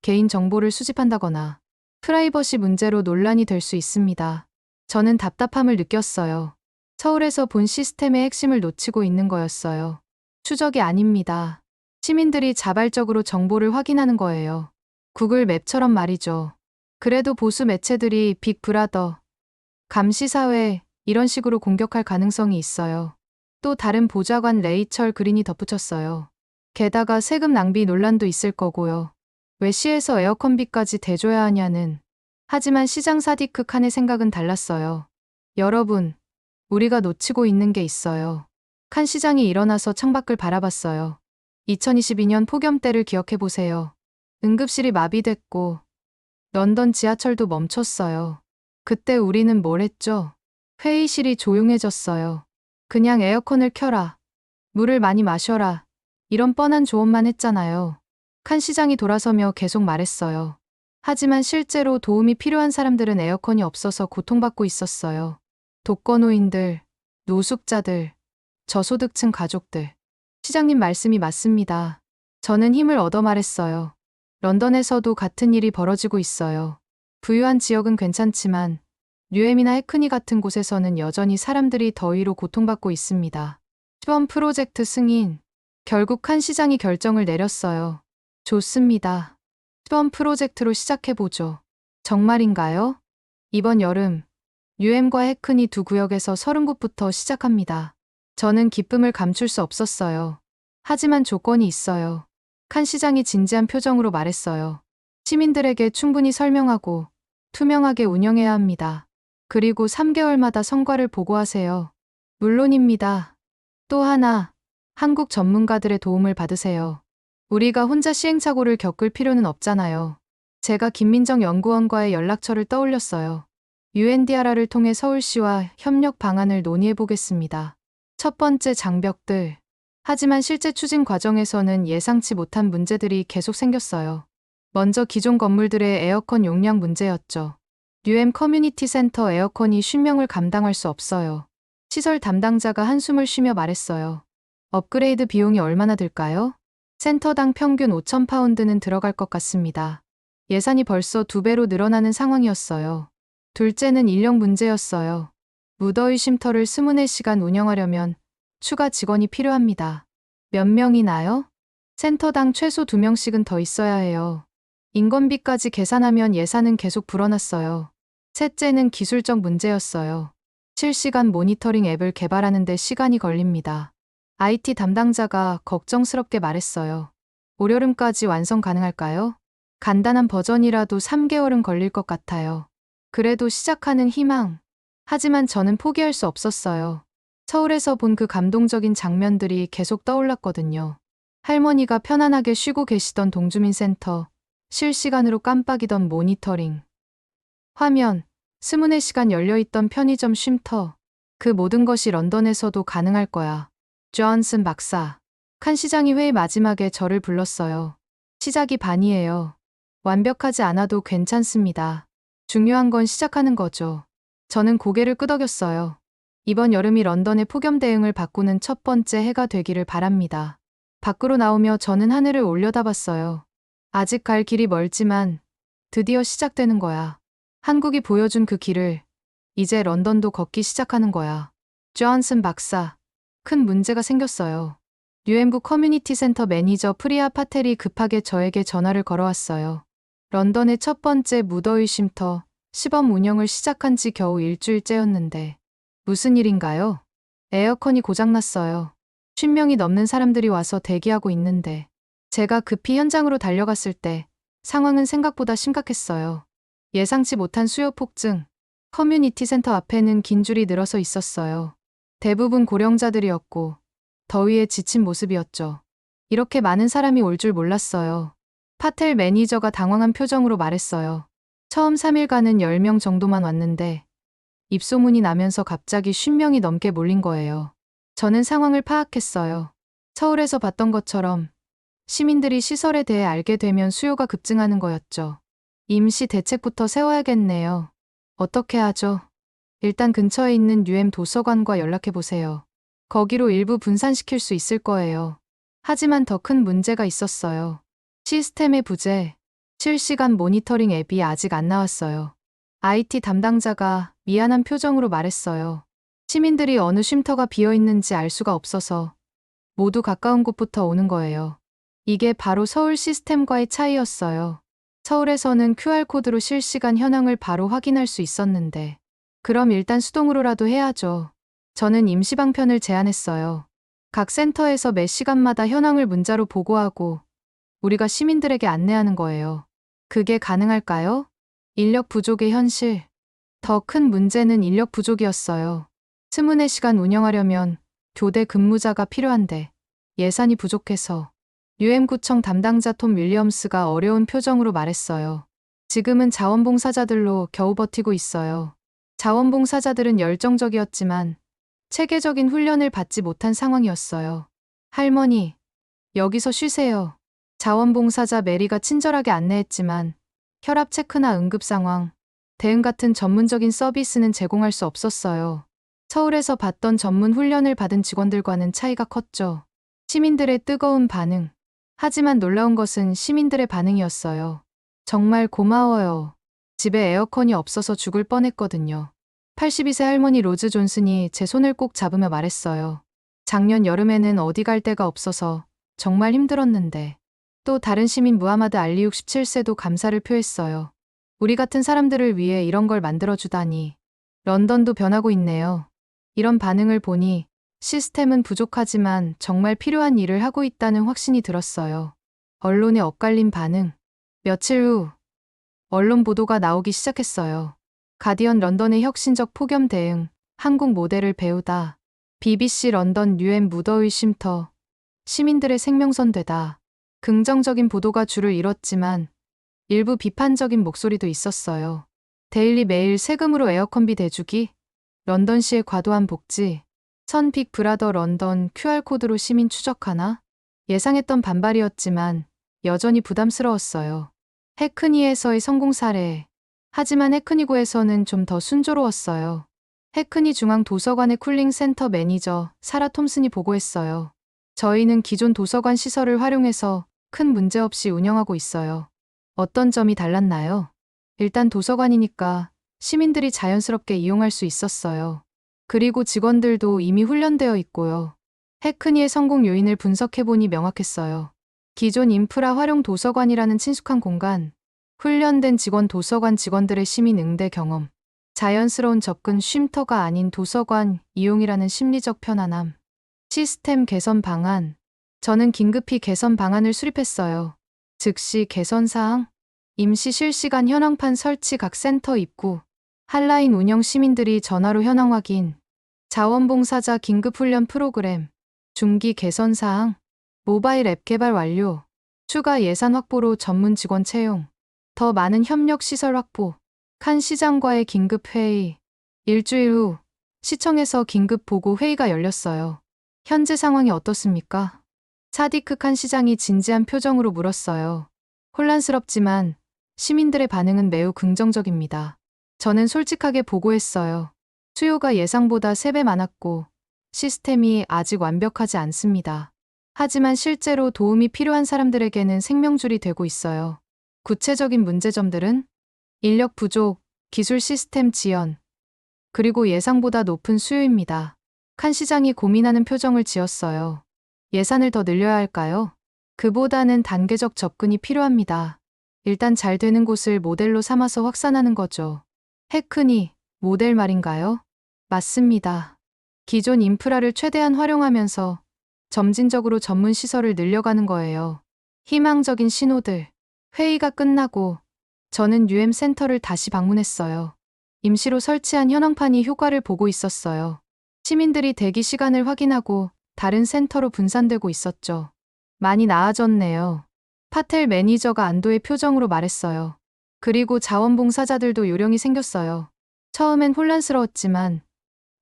개인 정보를 수집한다거나 프라이버시 문제로 논란이 될 수 있습니다. 저는 답답함을 느꼈어요. 서울에서 본 시스템의 핵심을 놓치고 있는 거였어요. 추적이 아닙니다. 시민들이 자발적으로 정보를 확인하는 거예요. 구글 맵처럼 말이죠. 그래도 보수 매체들이 빅브라더, 감시사회 이런 식으로 공격할 가능성이 있어요. 또 다른 보좌관 레이철 그린이 덧붙였어요. 게다가 세금 낭비 논란도 있을 거고요. 왜 시에서 에어컨비까지 대줘야 하냐는. 하지만 시장 사디크 칸의 생각은 달랐어요. 여러분, 우리가 놓치고 있는 게 있어요. 칸 시장이 일어나서 창밖을 바라봤어요. 2022년 폭염 때를 기억해보세요. 응급실이 마비됐고 런던 지하철도 멈췄어요. 그때 우리는 뭘 했죠? 회의실이 조용해졌어요. 그냥 에어컨을 켜라. 물을 많이 마셔라. 이런 뻔한 조언만 했잖아요. 칸 시장이 돌아서며 계속 말했어요. 하지만 실제로 도움이 필요한 사람들은 에어컨이 없어서 고통받고 있었어요. 독거노인들, 노숙자들, 저소득층 가족들. 시장님 말씀이 맞습니다. 저는 힘을 얻어 말했어요. 런던에서도 같은 일이 벌어지고 있어요. 부유한 지역은 괜찮지만 뉴햄이나 해크니 같은 곳에서는 여전히 사람들이 더위로 고통받고 있습니다. 시범 프로젝트 승인. 결국 칸 시장이 결정을 내렸어요. 좋습니다. 시범 프로젝트로 시작해보죠. 정말인가요? 이번 여름 뉴햄과 해크니 두 구역에서 30곳부터 시작합니다. 저는 기쁨을 감출 수 없었어요. 하지만 조건이 있어요. 칸 시장이 진지한 표정으로 말했어요. 시민들에게 충분히 설명하고 투명하게 운영해야 합니다. 그리고 3개월마다 성과를 보고하세요. 물론입니다. 또 하나, 한국 전문가들의 도움을 받으세요. 우리가 혼자 시행착오를 겪을 필요는 없잖아요. 제가 김민정 연구원과의 연락처를 떠올렸어요. UNDRR을 통해 서울시와 협력 방안을 논의해 보겠습니다. 첫 번째 장벽들. 하지만 실제 추진 과정에서는 예상치 못한 문제들이 계속 생겼어요. 먼저 기존 건물들의 에어컨 용량 문제였죠. 뉴엠 커뮤니티 센터 에어컨이 50명을 감당할 수 없어요. 시설 담당자가 한숨을 쉬며 말했어요. 업그레이드 비용이 얼마나 들까요? 센터당 평균 5,000파운드는 들어갈 것 같습니다. 예산이 벌써 2배로 늘어나는 상황이었어요. 둘째는 인력 문제였어요. 무더위 쉼터를 24시간 운영하려면 추가 직원이 필요합니다. 몇 명이나요? 센터당 최소 2명씩은 더 있어야 해요. 인건비까지 계산하면 예산은 계속 불어났어요. 셋째는 기술적 문제였어요. 실시간 모니터링 앱을 개발하는 데 시간이 걸립니다. IT 담당자가 걱정스럽게 말했어요. 올여름까지 완성 가능할까요? 간단한 버전이라도 3개월은 걸릴 것 같아요. 그래도 시작하는 희망. 하지만 저는 포기할 수 없었어요. 서울에서 본 그 감동적인 장면들이 계속 떠올랐거든요. 할머니가 편안하게 쉬고 계시던 동주민센터, 실시간으로 깜빡이던 모니터링, 화면, 24시간 열려있던 편의점 쉼터, 그 모든 것이 런던에서도 가능할 거야. 존슨 박사. 칸 시장이 회의 마지막에 저를 불렀어요. 시작이 반이에요. 완벽하지 않아도 괜찮습니다. 중요한 건 시작하는 거죠. 저는 고개를 끄덕였어요. 이번 여름이 런던의 폭염 대응을 바꾸는 첫 번째 해가 되기를 바랍니다. 밖으로 나오며 저는 하늘을 올려다봤어요. 아직 갈 길이 멀지만 드디어 시작되는 거야. 한국이 보여준 그 길을 이제 런던도 걷기 시작하는 거야. 존슨 박사. 큰 문제가 생겼어요. 뉴엠구 커뮤니티 센터 매니저 프리아 파텔이 급하게 저에게 전화를 걸어왔어요. 런던의 첫 번째 무더위 쉼터, 시범 운영을 시작한 지 겨우 일주일째였는데 무슨 일인가요? 에어컨이 고장났어요. 50명이 넘는 사람들이 와서 대기하고 있는데 제가 급히 현장으로 달려갔을 때 상황은 생각보다 심각했어요. 예상치 못한 수요 폭증. 커뮤니티 센터 앞에는 긴 줄이 늘어서 있었어요. 대부분 고령자들이었고 더위에 지친 모습이었죠. 이렇게 많은 사람이 올 줄 몰랐어요. 파텔 매니저가 당황한 표정으로 말했어요. 처음 3일간은 10명 정도만 왔는데 입소문이 나면서 갑자기 50명이 넘게 몰린 거예요. 저는 상황을 파악했어요. 서울에서 봤던 것처럼 시민들이 시설에 대해 알게 되면 수요가 급증하는 거였죠. 임시 대책부터 세워야겠네요. 어떻게 하죠? 일단 근처에 있는 UM 도서관과 연락해보세요. 거기로 일부 분산시킬 수 있을 거예요. 하지만 더 큰 문제가 있었어요. 시스템의 부재. 실시간 모니터링 앱이 아직 안 나왔어요. IT 담당자가 미안한 표정으로 말했어요. 시민들이 어느 쉼터가 비어 있는지 알 수가 없어서 모두 가까운 곳부터 오는 거예요. 이게 바로 서울 시스템과의 차이였어요. 서울에서는 QR코드로 실시간 현황을 바로 확인할 수 있었는데 그럼 일단 수동으로라도 해야죠. 저는 임시방편을 제안했어요. 각 센터에서 매 시간마다 현황을 문자로 보고하고 우리가 시민들에게 안내하는 거예요. 그게 가능할까요? 인력 부족의 현실. 더 큰 문제는 인력 부족이었어요. 24시간 운영하려면 교대 근무자가 필요한데 예산이 부족해서 UM구청 담당자 톰 윌리엄스가 어려운 표정으로 말했어요. 지금은 자원봉사자들로 겨우 버티고 있어요. 자원봉사자들은 열정적이었지만 체계적인 훈련을 받지 못한 상황이었어요. 할머니, 여기서 쉬세요. 자원봉사자 메리가 친절하게 안내했지만 혈압 체크나 응급 상황, 대응 같은 전문적인 서비스는 제공할 수 없었어요. 서울에서 받던 전문 훈련을 받은 직원들과는 차이가 컸죠. 시민들의 뜨거운 반응. 하지만 놀라운 것은 시민들의 반응이었어요. 정말 고마워요. 집에 에어컨이 없어서 죽을 뻔했거든요. 82세 할머니 로즈 존슨이 제 손을 꼭 잡으며 말했어요. 작년 여름에는 어디 갈 데가 없어서 정말 힘들었는데. 또 다른 시민 무하마드 알리 67세도 감사를 표했어요. 우리 같은 사람들을 위해 이런 걸 만들어주다니. 런던도 변하고 있네요. 이런 반응을 보니 시스템은 부족하지만 정말 필요한 일을 하고 있다는 확신이 들었어요. 언론의 엇갈린 반응. 며칠 후 언론 보도가 나오기 시작했어요. 가디언 런던의 혁신적 폭염 대응, 한국 모델을 배우다. BBC 런던 UM 무더위 쉼터. 시민들의 생명선 되다. 긍정적인 보도가 줄을 이뤘지만 일부 비판적인 목소리도 있었어요. 데일리 메일 세금으로 에어컨비 대주기, 런던시의 과도한 복지, 선 빅브라더 런던 QR코드로 시민 추적하나? 예상했던 반발이었지만 여전히 부담스러웠어요. 해크니에서의 성공 사례. 하지만 해크니고에서는 좀 더 순조로웠어요. 해크니 중앙도서관의 쿨링센터 매니저 사라 톰슨이 보고했어요. 저희는 기존 도서관 시설을 활용해서 큰 문제 없이 운영하고 있어요. 어떤 점이 달랐나요? 일단 도서관이니까 시민들이 자연스럽게 이용할 수 있었어요. 그리고 직원들도 이미 훈련되어 있고요. 해크니의 성공 요인을 분석해보니 명확했어요. 기존 인프라 활용 도서관이라는 친숙한 공간, 훈련된 직원 도서관 직원들의 시민 응대 경험, 자연스러운 접근 쉼터가 아닌 도서관 이용이라는 심리적 편안함, 시스템 개선 방안. 저는 긴급히 개선 방안을 수립했어요. 즉시 개선 사항, 임시 실시간 현황판 설치 각 센터 입구, 한라인 운영 시민들이 전화로 현황 확인, 자원봉사자 긴급훈련 프로그램, 중기 개선 사항, 모바일 앱 개발 완료, 추가 예산 확보로 전문 직원 채용, 더 많은 협력 시설 확보, 칸 시장과의 긴급 회의. 일주일 후 시청에서 긴급 보고 회의가 열렸어요. 현재 상황이 어떻습니까? 사디크 칸 시장이 진지한 표정으로 물었어요. 혼란스럽지만 시민들의 반응은 매우 긍정적입니다. 저는 솔직하게 보고했어요. 수요가 예상보다 3배 많았고 시스템이 아직 완벽하지 않습니다. 하지만 실제로 도움이 필요한 사람들에게는 생명줄이 되고 있어요. 구체적인 문제점들은 인력 부족, 기술 시스템 지연, 그리고 예상보다 높은 수요입니다. 칸 시장이 고민하는 표정을 지었어요. 예산을 더 늘려야 할까요? 그보다는 단계적 접근이 필요합니다. 일단 잘 되는 곳을 모델로 삼아서 확산하는 거죠. 해크니, 모델 말인가요? 맞습니다. 기존 인프라를 최대한 활용하면서 점진적으로 전문 시설을 늘려가는 거예요. 희망적인 신호들. 회의가 끝나고 저는 UM 센터를 다시 방문했어요. 임시로 설치한 현황판이 효과를 보고 있었어요. 시민들이 대기 시간을 확인하고 다른 센터로 분산되고 있었죠. 많이 나아졌네요. 파텔 매니저가 안도의 표정으로 말했어요. 그리고 자원봉사자들도 요령이 생겼어요. 처음엔 혼란스러웠지만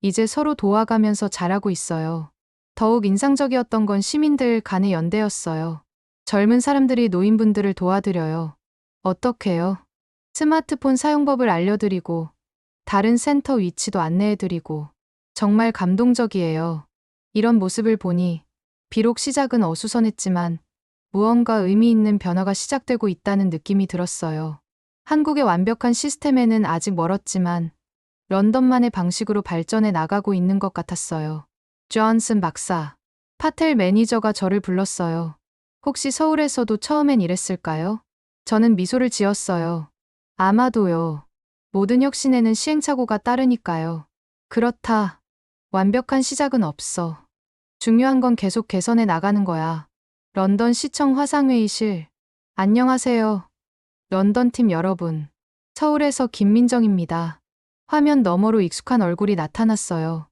이제 서로 도와가면서 잘하고 있어요. 더욱 인상적이었던 건 시민들 간의 연대였어요. 젊은 사람들이 노인분들을 도와드려요. 어떻게요? 스마트폰 사용법을 알려드리고 다른 센터 위치도 안내해드리고 정말 감동적이에요. 이런 모습을 보니 비록 시작은 어수선했지만 무언가 의미 있는 변화가 시작되고 있다는 느낌이 들었어요. 한국의 완벽한 시스템에는 아직 멀었지만 런던만의 방식으로 발전해 나가고 있는 것 같았어요. 존슨 박사, 파텔 매니저가 저를 불렀어요. 혹시 서울에서도 처음엔 이랬을까요? 저는 미소를 지었어요. 아마도요. 모든 혁신에는 시행착오가 따르니까요. 그렇다. 완벽한 시작은 없어. 중요한 건 계속 개선해 나가는 거야. 런던 시청 화상회의실. 안녕하세요. 런던 팀 여러분. 서울에서 김민정입니다. 화면 너머로 익숙한 얼굴이 나타났어요.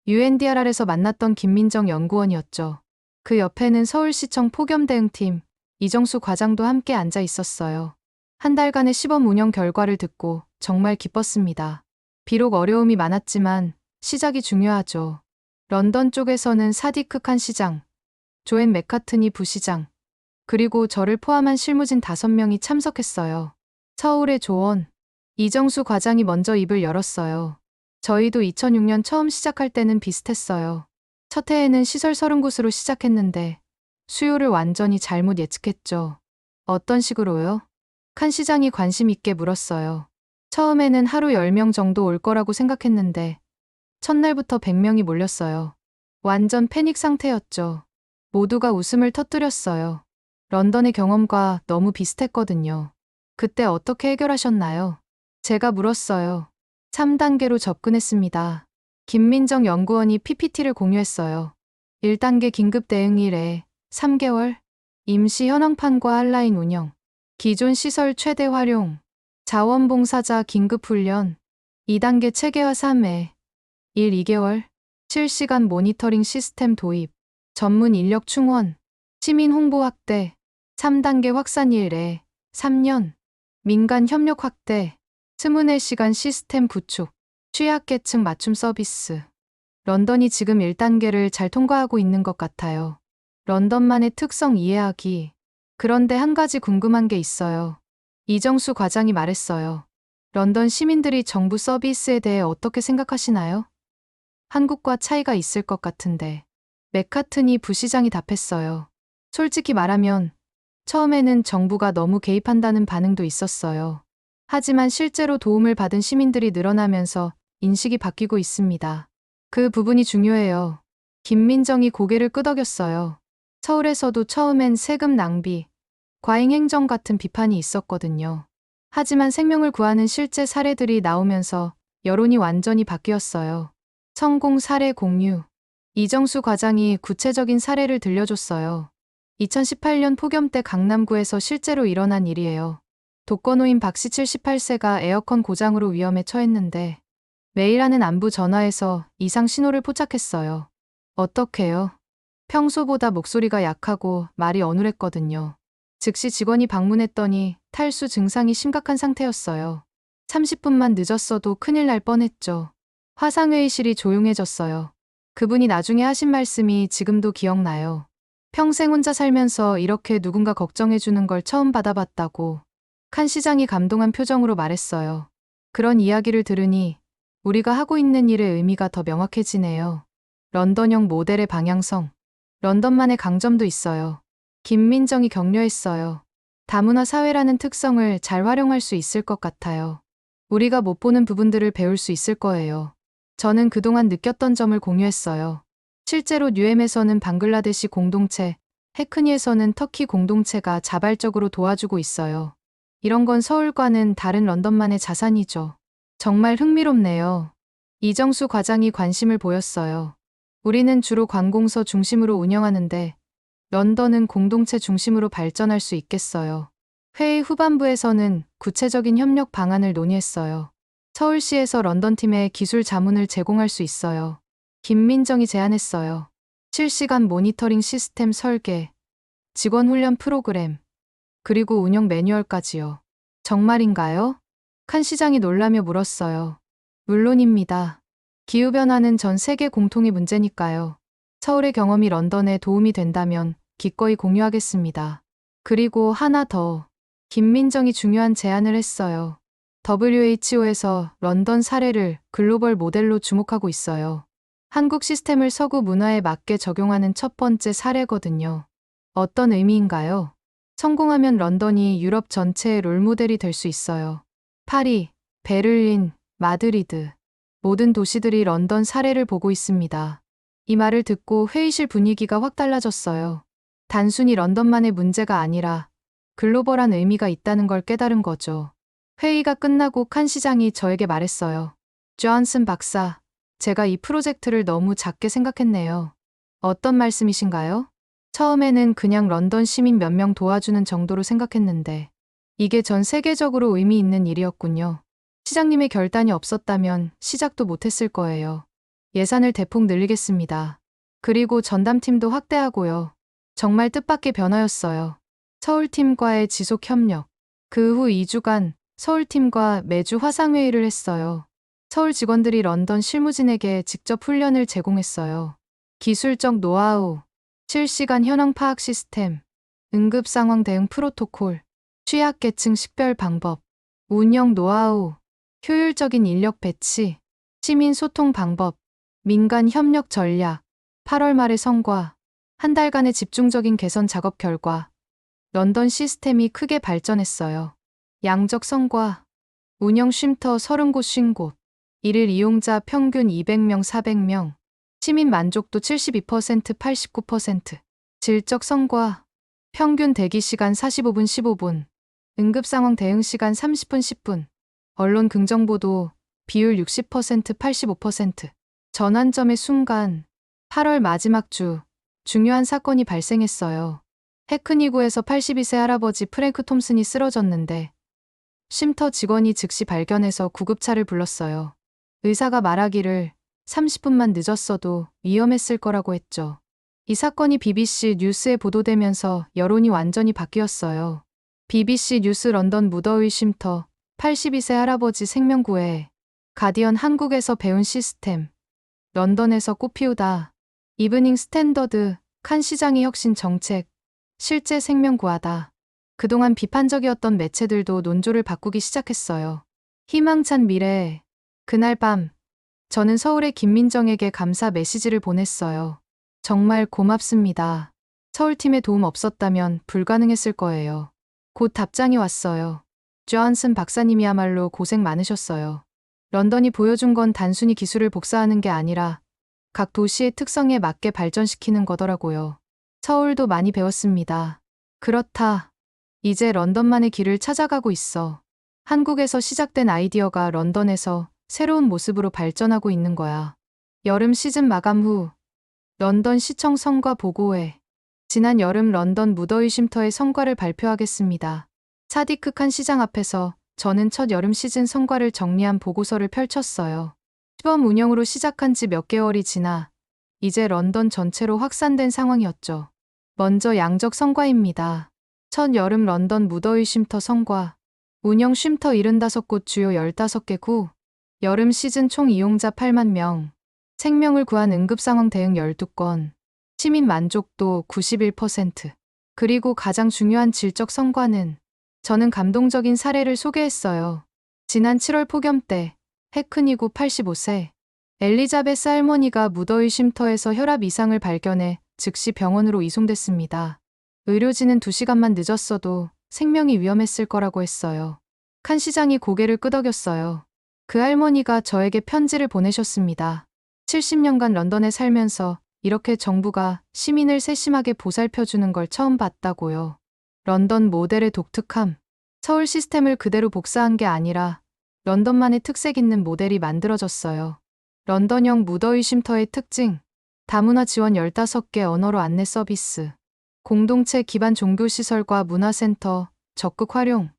UNDRR에서 만났던 김민정 연구원이었죠. 그 옆에는 서울시청 폭염대응팀 이정수 과장도 함께 앉아 있었어요. 한 달간의 시범 운영 결과를 듣고 정말 기뻤습니다. 비록 어려움이 많았지만 시작이 중요하죠. 런던 쪽에서는 사디크 칸 시장, 조앤 맥카트니 부시장, 그리고 저를 포함한 실무진 5명이 참석했어요. 서울의 조언, 이정수 과장이 먼저 입을 열었어요. 저희도 2006년 처음 시작할 때는 비슷했어요. 첫 해에는 시설 30곳으로 시작했는데 수요를 완전히 잘못 예측했죠. 어떤 식으로요? 칸 시장이 관심 있게 물었어요. 처음에는 하루 10명 정도 올 거라고 생각했는데 첫날부터 100명이 몰렸어요. 완전 패닉 상태였죠. 모두가 웃음을 터뜨렸어요. 런던의 경험과 너무 비슷했거든요. 그때 어떻게 해결하셨나요? 제가 물었어요. 3단계로 접근했습니다. 김민정 연구원이 PPT를 공유했어요. 1단계 긴급 대응 1회, 3개월, 임시 현황판과 한라인 운영, 기존 시설 최대 활용, 자원봉사자 긴급 훈련, 2단계 체계화 3회, 1, 2개월, 실시간 모니터링 시스템 도입, 전문 인력 충원, 시민 홍보 확대, 3단계 확산 1회, 3년, 민간 협력 확대, 24시간 시스템 구축, 취약계층 맞춤 서비스. 런던이 지금 1단계를 잘 통과하고 있는 것 같아요. 런던만의 특성 이해하기. 그런데 한 가지 궁금한 게 있어요. 이정수 과장이 말했어요. 런던 시민들이 정부 서비스에 대해 어떻게 생각하시나요? 한국과 차이가 있을 것 같은데. 맥카트니 부시장이 답했어요. 솔직히 말하면 처음에는 정부가 너무 개입한다는 반응도 있었어요. 하지만 실제로 도움을 받은 시민들이 늘어나면서 인식이 바뀌고 있습니다. 그 부분이 중요해요. 김민정이 고개를 끄덕였어요. 서울에서도 처음엔 세금 낭비, 과잉 행정 같은 비판이 있었거든요. 하지만 생명을 구하는 실제 사례들이 나오면서 여론이 완전히 바뀌었어요. 성공 사례 공유. 이정수 과장이 구체적인 사례를 들려줬어요. 2018년 폭염 때 강남구에서 실제로 일어난 일이에요. 독거노인 박씨 78세가 에어컨 고장으로 위험에 처했는데 매일 하는 안부 전화에서 이상 신호를 포착했어요. 어떡해요? 평소보다 목소리가 약하고 말이 어눌했거든요. 즉시 직원이 방문했더니 탈수 증상이 심각한 상태였어요. 30분만 늦었어도 큰일 날 뻔했죠. 화상회의실이 조용해졌어요. 그분이 나중에 하신 말씀이 지금도 기억나요. 평생 혼자 살면서 이렇게 누군가 걱정해주는 걸 처음 받아봤다고 칸 시장이 감동한 표정으로 말했어요. 그런 이야기를 들으니 우리가 하고 있는 일의 의미가 더 명확해지네요. 런던형 모델의 방향성. 런던만의 강점도 있어요. 김민정이 격려했어요. 다문화 사회라는 특성을 잘 활용할 수 있을 것 같아요. 우리가 못 보는 부분들을 배울 수 있을 거예요. 저는 그동안 느꼈던 점을 공유했어요. 실제로 뉴엠에서는 방글라데시 공동체, 해크니에서는 터키 공동체가 자발적으로 도와주고 있어요. 이런 건 서울과는 다른 런던만의 자산이죠. 정말 흥미롭네요. 이정수 과장이 관심을 보였어요. 우리는 주로 관공서 중심으로 운영하는데 런던은 공동체 중심으로 발전할 수 있겠어요. 회의 후반부에서는 구체적인 협력 방안을 논의했어요. 서울시에서 런던팀에 기술 자문을 제공할 수 있어요. 김민정이 제안했어요. 실시간 모니터링 시스템 설계, 직원 훈련 프로그램, 그리고 운영 매뉴얼까지요. 정말인가요? 칸 시장이 놀라며 물었어요. 물론입니다. 기후변화는 전 세계 공통의 문제니까요. 서울의 경험이 런던에 도움이 된다면 기꺼이 공유하겠습니다. 그리고 하나 더. 김민정이 중요한 제안을 했어요. WHO에서 런던 사례를 글로벌 모델로 주목하고 있어요. 한국 시스템을 서구 문화에 맞게 적용하는 첫 번째 사례거든요. 어떤 의미인가요? 성공하면 런던이 유럽 전체의 롤모델이 될 수 있어요. 파리, 베를린, 마드리드. 모든 도시들이 런던 사례를 보고 있습니다. 이 말을 듣고 회의실 분위기가 확 달라졌어요. 단순히 런던만의 문제가 아니라 글로벌한 의미가 있다는 걸 깨달은 거죠. 회의가 끝나고 칸 시장이 저에게 말했어요. 존슨 박사, 제가 이 프로젝트를 너무 작게 생각했네요. 어떤 말씀이신가요? 처음에는 그냥 런던 시민 몇 명 도와주는 정도로 생각했는데 이게 전 세계적으로 의미 있는 일이었군요. 시장님의 결단이 없었다면 시작도 못했을 거예요. 예산을 대폭 늘리겠습니다. 그리고 전담팀도 확대하고요. 정말 뜻밖의 변화였어요. 서울팀과의 지속 협력. 그 후 2주간 서울팀과 매주 화상회의를 했어요. 서울 직원들이 런던 실무진에게 직접 훈련을 제공했어요. 기술적 노하우, 실시간 현황 파악 시스템, 응급 상황 대응 프로토콜, 취약계층 식별 방법, 운영 노하우, 효율적인 인력 배치, 시민 소통 방법, 민간 협력 전략, 8월 말의 성과, 한 달간의 집중적인 개선 작업 결과, 런던 시스템이 크게 발전했어요. 양적 성과, 운영 쉼터 30곳 50곳, 일일 이용자 평균 200명 400명, 시민 만족도 72% 89%, 질적 성과, 평균 대기 시간 45분 15분, 응급 상황 대응 시간 30분 10분, 언론 긍정보도 비율 60% 85%. 전환점의 순간, 8월 마지막 주, 중요한 사건이 발생했어요. 해크니구에서 82세 할아버지 프랭크 톰슨이 쓰러졌는데 쉼터 직원이 즉시 발견해서 구급차를 불렀어요. 의사가 말하기를 30분만 늦었어도 위험했을 거라고 했죠. 이 사건이 BBC 뉴스에 보도되면서 여론이 완전히 바뀌었어요. BBC 뉴스 런던 무더위 쉼터 82세 할아버지 생명 구해, 가디언 한국에서 배운 시스템, 런던에서 꽃피우다. 이브닝 스탠더드, 칸 시장의 혁신 정책, 실제 생명 구하다. 그동안 비판적이었던 매체들도 논조를 바꾸기 시작했어요. 희망찬 미래. 그날 밤, 저는 서울의 김민정에게 감사 메시지를 보냈어요. 정말 고맙습니다. 서울팀의 도움 없었다면 불가능했을 거예요. 곧 답장이 왔어요. 존슨 박사님이야말로 고생 많으셨어요. 런던이 보여준 건 단순히 기술을 복사하는 게 아니라 각 도시의 특성에 맞게 발전시키는 거더라고요. 서울도 많이 배웠습니다. 그렇다. 이제 런던만의 길을 찾아가고 있어. 한국에서 시작된 아이디어가 런던에서 새로운 모습으로 발전하고 있는 거야. 여름 시즌 마감 후 런던 시청 성과 보고회. 지난 여름 런던 무더위 쉼터의 성과를 발표하겠습니다. 사디크 칸 시장 앞에서 저는 첫 여름 시즌 성과를 정리한 보고서를 펼쳤어요. 시범 운영으로 시작한 지 몇 개월이 지나 이제 런던 전체로 확산된 상황이었죠. 먼저 양적 성과입니다. 첫 여름 런던 무더위 쉼터 성과. 운영 쉼터 75곳 주요 15개 구. 여름 시즌 총 이용자 8만 명. 생명을 구한 응급상황 대응 12건. 시민 만족도 91%. 그리고 가장 중요한 질적 성과는 저는 감동적인 사례를 소개했어요. 지난 7월 폭염 때 해큰이고 85세 엘리자베스 할머니가 무더위 쉼터에서 혈압 이상을 발견해 즉시 병원으로 이송됐습니다. 의료진은 2시간만 늦었어도 생명이 위험했을 거라고 했어요. 칸 시장이 고개를 끄덕였어요. 그 할머니가 저에게 편지를 보내셨습니다. 70년간 런던에 살면서 이렇게 정부가 시민을 세심하게 보살펴주는 걸 처음 봤다고요. 런던 모델의 독특함. 서울 시스템을 그대로 복사한 게 아니라 런던만의 특색 있는 모델이 만들어졌어요. 런던형 무더위 쉼터의 특징. 다문화 지원 15개 언어로 안내 서비스. 공동체 기반 종교시설과 문화센터, 적극 활용.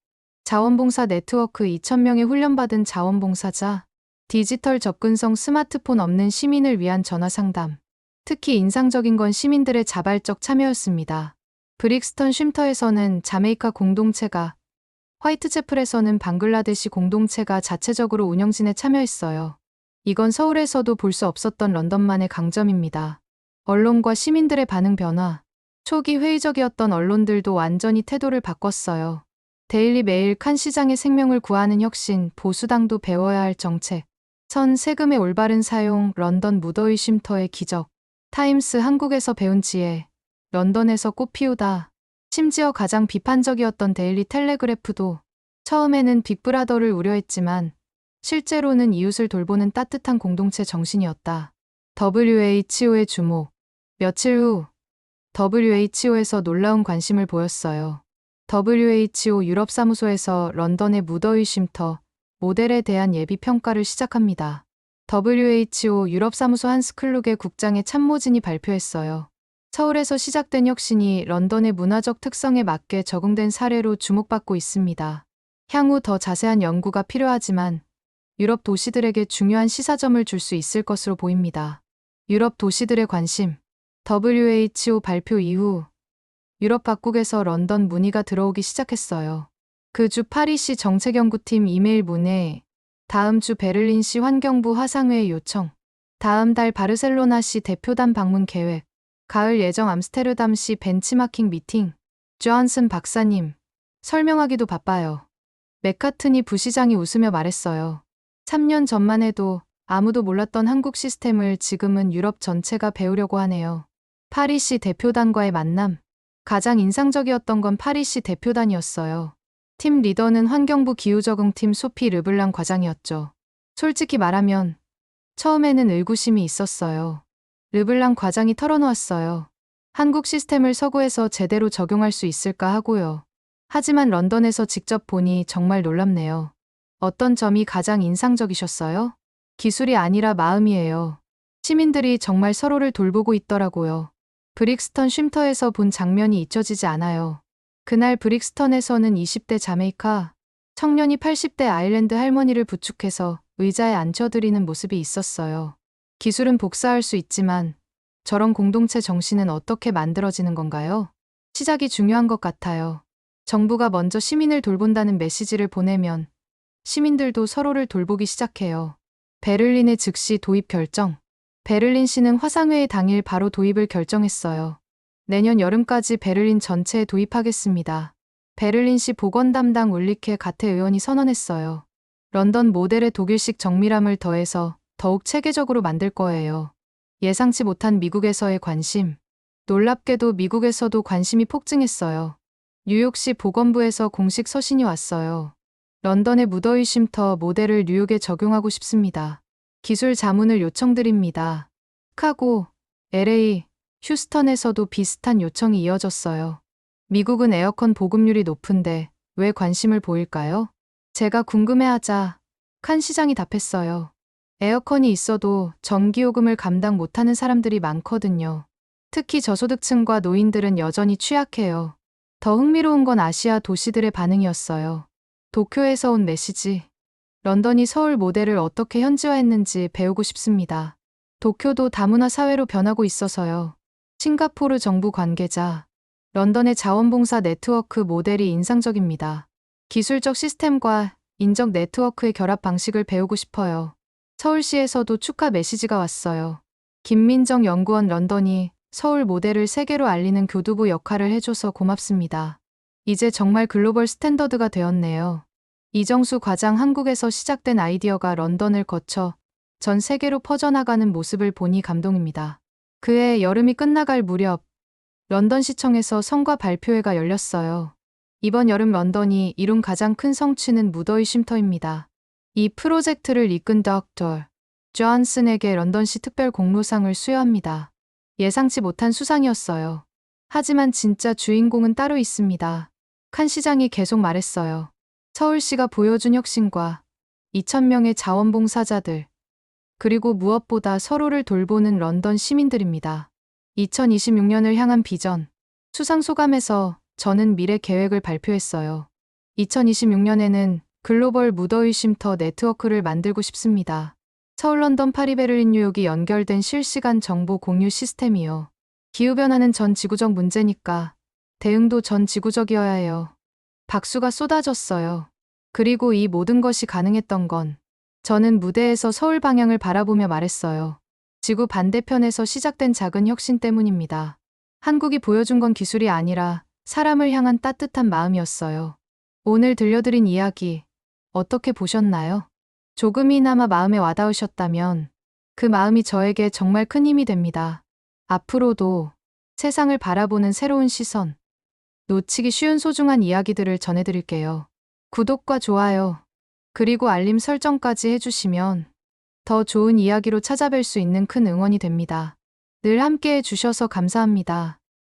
자원봉사 네트워크 2,000명의 훈련받은 자원봉사자. 디지털 접근성 스마트폰 없는 시민을 위한 전화상담. 특히 인상적인 건 시민들의 자발적 참여였습니다. 브릭스턴 쉼터에서는 자메이카 공동체가, 화이트채플에서는 방글라데시 공동체가 자체적으로 운영진에 참여했어요. 이건 서울에서도 볼 수 없었던 런던만의 강점입니다. 언론과 시민들의 반응 변화. 초기 회의적이었던 언론들도 완전히 태도를 바꿨어요. 데일리 메일 칸 시장의 생명을 구하는 혁신, 보수당도 배워야 할 정책. 선 세금의 올바른 사용, 런던 무더위 쉼터의 기적. 타임스 한국에서 배운 지혜. 런던에서 꽃피우다. 심지어 가장 비판적이었던 데일리 텔레그래프도 처음에는 빅브라더를 우려했지만 실제로는 이웃을 돌보는 따뜻한 공동체 정신이었다. WHO의 주목. 며칠 후 WHO에서 놀라운 관심을 보였어요. WHO 유럽 사무소에서 런던의 무더위 쉼터 모델에 대한 예비 평가를 시작합니다. WHO 유럽 사무소 한스 클룩의 국장의 참모진이 발표했어요. 서울에서 시작된 혁신이 런던의 문화적 특성에 맞게 적응된 사례로 주목받고 있습니다. 향후 더 자세한 연구가 필요하지만 유럽 도시들에게 중요한 시사점을 줄 수 있을 것으로 보입니다. 유럽 도시들의 관심. WHO 발표 이후 유럽 각국에서 런던 문의가 들어오기 시작했어요. 그 주 파리시 정책연구팀 이메일 문의, 다음 주 베를린시 환경부 화상회의 요청, 다음 달 바르셀로나시 대표단 방문 계획, 가을 예정 암스테르담시 벤치마킹 미팅. 존슨 박사님, 설명하기도 바빠요. 맥카트니 부시장이 웃으며 말했어요. 3년 전만 해도 아무도 몰랐던 한국 시스템을 지금은 유럽 전체가 배우려고 하네요. 파리시 대표단과의 만남. 가장 인상적이었던 건 파리시 대표단이었어요. 팀 리더는 환경부 기후적응팀 소피 르블랑 과장이었죠. 솔직히 말하면 처음에는 의구심이 있었어요. 르블랑 과장이 털어놓았어요. 한국 시스템을 서구에서 제대로 적용할 수 있을까 하고요. 하지만 런던에서 직접 보니 정말 놀랍네요. 어떤 점이 가장 인상적이셨어요? 기술이 아니라 마음이에요. 시민들이 정말 서로를 돌보고 있더라고요. 브릭스턴 쉼터에서 본 장면이 잊혀지지 않아요. 그날 브릭스턴에서는 20대 자메이카 청년이 80대 아일랜드 할머니를 부축해서 의자에 앉혀드리는 모습이 있었어요. 기술은 복사할 수 있지만 저런 공동체 정신은 어떻게 만들어지는 건가요? 시작이 중요한 것 같아요. 정부가 먼저 시민을 돌본다는 메시지를 보내면 시민들도 서로를 돌보기 시작해요. 베를린의 즉시 도입 결정. 베를린시는 화상회의 당일 바로 도입을 결정했어요. 내년 여름까지 베를린 전체에 도입하겠습니다. 베를린시 보건 담당 울리케 가테 의원이 선언했어요. 런던 모델의 독일식 정밀함을 더해서 더욱 체계적으로 만들 거예요. 예상치 못한 미국에서의 관심. 놀랍게도 미국에서도 관심이 폭증했어요. 뉴욕시 보건부에서 공식 서신이 왔어요. 런던의 무더위 쉼터 모델을 뉴욕에 적용하고 싶습니다. 기술 자문을 요청드립니다. 시카고, LA, 휴스턴에서도 비슷한 요청이 이어졌어요. 미국은 에어컨 보급률이 높은데 왜 관심을 보일까요? 제가 궁금해하자 칸 시장이 답했어요. 에어컨이 있어도 전기요금을 감당 못하는 사람들이 많거든요. 특히 저소득층과 노인들은 여전히 취약해요. 더 흥미로운 건 아시아 도시들의 반응이었어요. 도쿄에서 온 메시지. 런던이 서울 모델을 어떻게 현지화했는지 배우고 싶습니다. 도쿄도 다문화 사회로 변하고 있어서요. 싱가포르 정부 관계자. 런던의 자원봉사 네트워크 모델이 인상적입니다. 기술적 시스템과 인적 네트워크의 결합 방식을 배우고 싶어요. 서울시에서도 축하 메시지가 왔어요. 김민정 연구원 런던이 서울 모델을 세계로 알리는 교두보 역할을 해줘서 고맙습니다. 이제 정말 글로벌 스탠더드가 되었네요. 이정수 과장 한국에서 시작된 아이디어가 런던을 거쳐 전 세계로 퍼져나가는 모습을 보니 감동입니다. 그해 여름이 끝나갈 무렵 런던시청에서 성과 발표회가 열렸어요. 이번 여름 런던이 이룬 가장 큰 성취는 무더위 쉼터입니다. 이 프로젝트를 이끈 닥터 존슨에게 런던시 특별 공로상을 수여합니다. 예상치 못한 수상이었어요. 하지만 진짜 주인공은 따로 있습니다. 칸 시장이 계속 말했어요. 서울시가 보여준 혁신과 2,000명의 자원봉사자들, 그리고 무엇보다 서로를 돌보는 런던 시민들입니다. 2026년을 향한 비전. 수상 소감에서 저는 미래 계획을 발표했어요. 2026년에는 글로벌 무더위 쉼터 네트워크를 만들고 싶습니다. 서울, 런던, 파리, 베를린, 뉴욕이 연결된 실시간 정보 공유 시스템이요. 기후변화는 전 지구적 문제니까 대응도 전 지구적이어야 해요. 박수가 쏟아졌어요. 그리고 이 모든 것이 가능했던 건 저는 무대에서 서울 방향을 바라보며 말했어요. 지구 반대편에서 시작된 작은 혁신 때문입니다. 한국이 보여준 건 기술이 아니라 사람을 향한 따뜻한 마음이었어요. 오늘 들려드린 이야기 어떻게 보셨나요? 조금이나마 마음에 와닿으셨다면 그 마음이 저에게 정말 큰 힘이 됩니다. 앞으로도 세상을 바라보는 새로운 시선, 놓치기 쉬운 소중한 이야기들을 전해드릴게요. 구독과 좋아요, 그리고 알림 설정까지 해주시면 더 좋은 이야기로 찾아뵐 수 있는 큰 응원이 됩니다. 늘 함께해 주셔서 감사합니다.